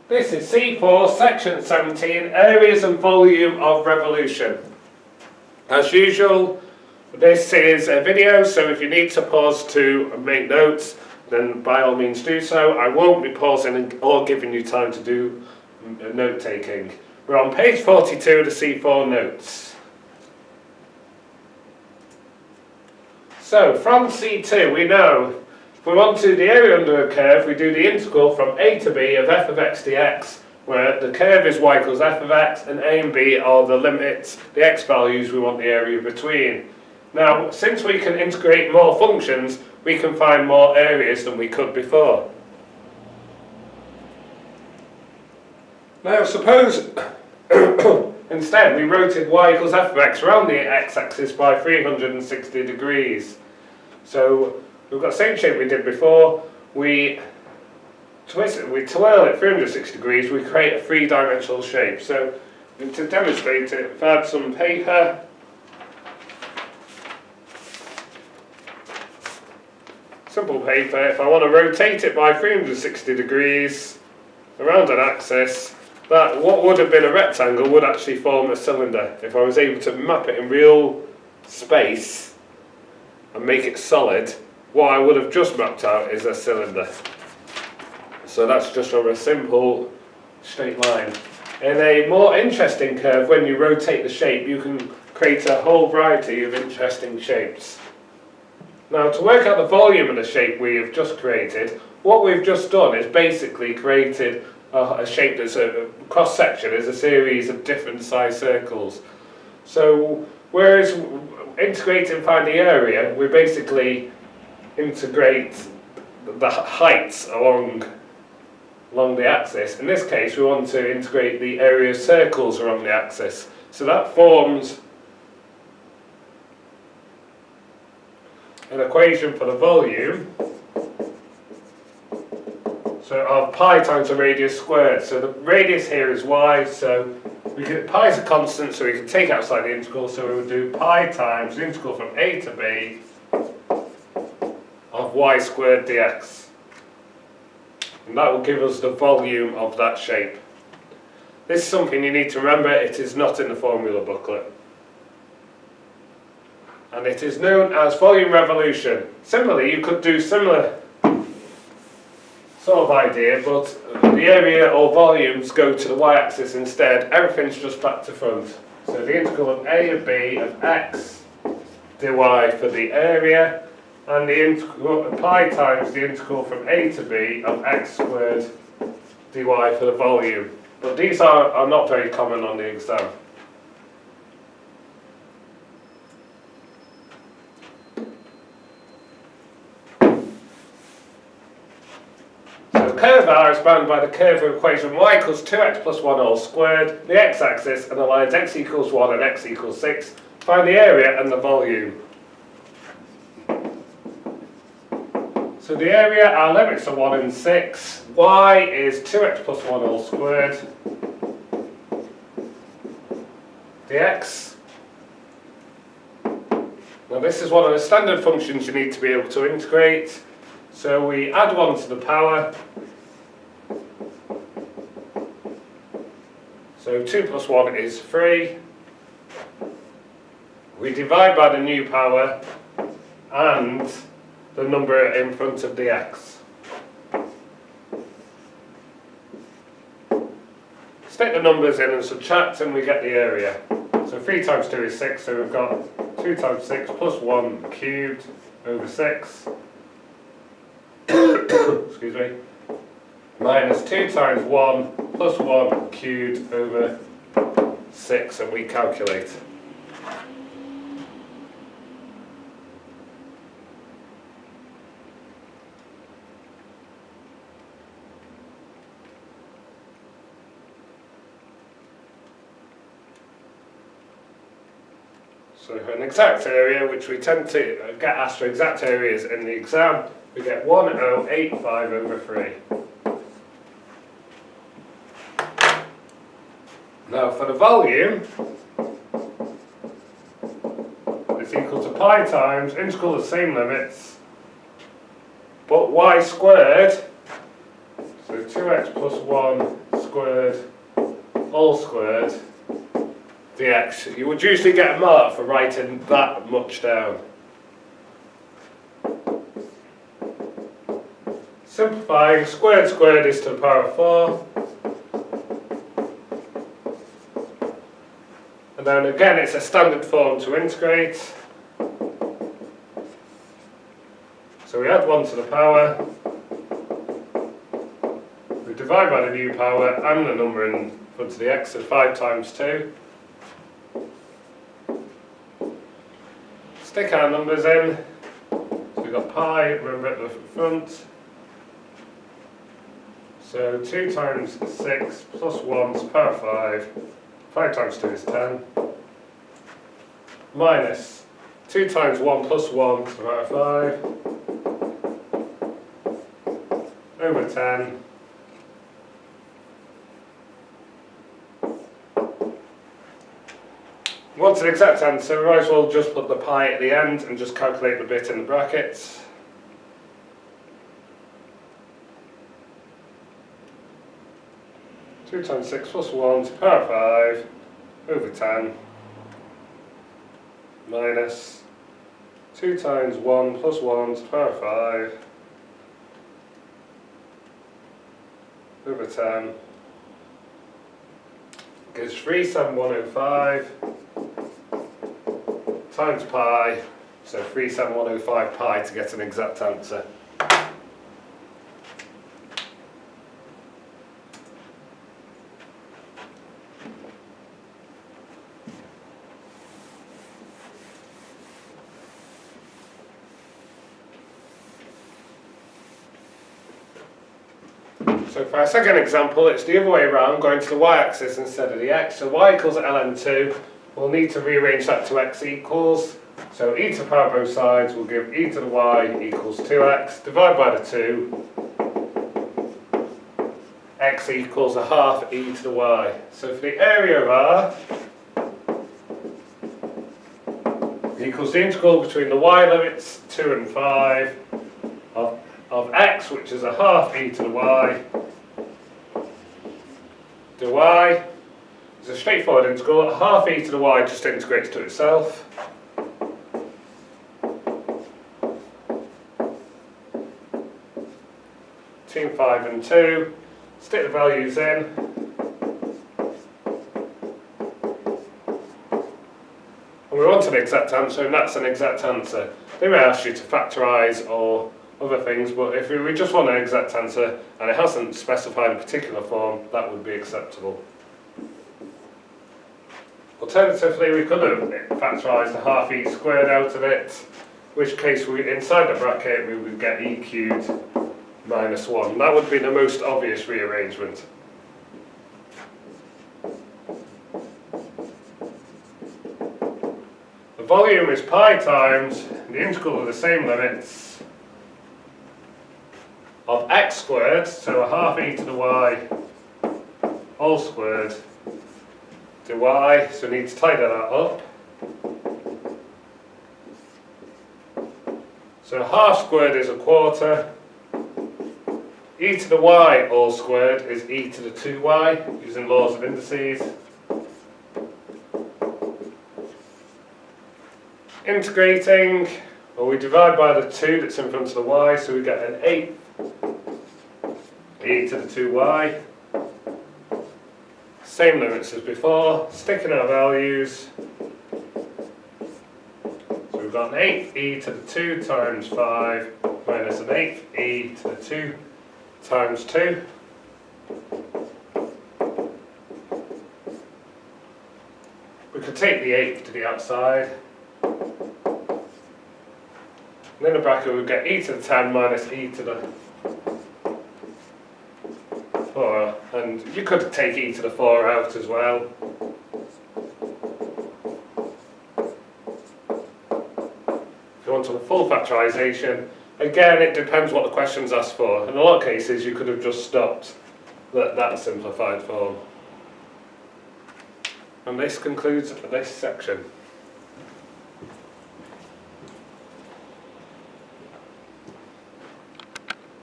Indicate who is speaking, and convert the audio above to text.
Speaker 1: This is C4, section 17, areas and volume of revolution. As usual, this is a video, so if you need to pause to make notes, then by all means do so. I won't be pausing or giving you time to do note taking. We're on page 42 of the C4 notes. So from C2 we know if we want to do the area under a curve, we do the integral from a to b of f of x dx, where the curve is y equals f of x and a and b are the limits, the x values we want the area between. Now, since we can integrate more functions, we can find more areas than we could before. Now suppose instead we rotate y equals f of x around the x-axis by 360 degrees. So we've got the same shape we did before. We twirl it 360 degrees, we create a three-dimensional shape. So to demonstrate it, if I had some paper, simple paper, if I want to rotate it by 360 degrees around an axis, that what would have been a rectangle would actually form a cylinder. If I was able to map it in real space and make it solid, what I would have just mapped out is a cylinder. So that's just on a simple straight line. In a more interesting curve, when you rotate the shape, you can create a whole variety of interesting shapes. Now, to work out the volume of the shape we have just created, what we've just done is basically created a shape that's a cross-section is a series of different size circles. So whereas integrating and find the area, we basically integrate the heights along the axis. In this case, we want to integrate the area of circles along the axis. So that forms an equation for the volume. So of pi times the radius squared. So the radius here is y, so pi is a constant, so we can take outside the integral, so we would do pi times the integral from a to b of y squared dx. And that will give us the volume of that shape. This is something you need to remember, it is not in the formula booklet. And it is known as volume revolution. Similarly, you could do similar sort of idea, but the area or volumes go to the y-axis instead. Everything's just back to front. So the integral of a of b of x dy for the area, and the integral pi times the integral from a to b of x squared dy for the volume. But these are not very common on the exam. Curve R is bound by the curve equation y equals 2x plus 1 all squared, the x-axis, and the lines x equals 1 and x equals 6. Find the area and the volume. So the area, our limits are 1 and 6. Y is 2x plus 1 all squared. The x. Now this is one of the standard functions you need to be able to integrate. So we add 1 to the power. So 2 plus 1 is 3. We divide by the new power and the number in front of the x. Stick the numbers in and subtract and we get the area. So 3 times 2 is 6, so we've got 2 times 6 plus 1 cubed over 6. Excuse me. Minus 2 times 1 plus 1 cubed over 6, and we calculate. So for an exact area, which we tend to get asked for exact areas in the exam, we get 1085 over 3. Now for the volume, it's equal to pi times integral of the same limits, but y squared, so 2x plus 1 squared all squared dx. You would usually get a mark for writing that much down. Simplifying, squared squared is to the power of 4. And then again it's a standard form to integrate. So we add 1 to the power. We divide by the new power and the number in front of the x, so 5 times 2. Stick our numbers in. So we've got pi, remember at the front. So 2 times 6 plus 1 to the power of 5. 5 times 2 is 10. Minus 2 times 1 plus 1 to the power of 5. Over 10. We want an exact answer, we might as well just put the pi at the end and just calculate the bit in the brackets. Two times 6 plus 1 to the power of 5 over 10 minus 2 times 1 plus 1 to the power of 5 over 10 gives 37105 times pi, so 37105 pi to get an exact answer. So for our second example, it's the other way around, going to the y-axis instead of the x. So y equals ln2, we'll need to rearrange that to x equals. So e to the power of both sides will give e to the y equals 2x. Divide by the 2, x equals a half e to the y. So for the area of R, equals the integral between the y limits 2 and 5 of x, which is a half e to the y, dy. It's a straightforward integral. A half e to the y just integrates to itself. Between 5 and 2. Stick the values in. And we want an exact answer, and that's an exact answer. They may ask you to factorise or other things, but if we just want an exact answer and it hasn't specified a particular form, that would be acceptable. Alternatively, we could have factorised a half e squared out of it, in which case inside the bracket we would get e cubed minus 1. That would be the most obvious rearrangement. The volume is pi times the integral of the same limits of x squared, so a half e to the y all squared dy, so we need to tidy that up. So half squared is a quarter, e to the y all squared is e to the 2y, using laws of indices. Integrating, well, we divide by the 2 that's in front of the y, so we get an 8 e to the 2y. Same limits as before, sticking our values. So we've got an 8 e to the 2 times 5 minus an 8 e to the 2 times 2. We could take the 8 to the outside. And in the bracket we get e to the 10 minus e to the 4, and you could take e to the 4 out as well. If you want a full factorisation, again it depends what the questions ask for. In a lot of cases you could have just stopped at that simplified form. And this concludes this section.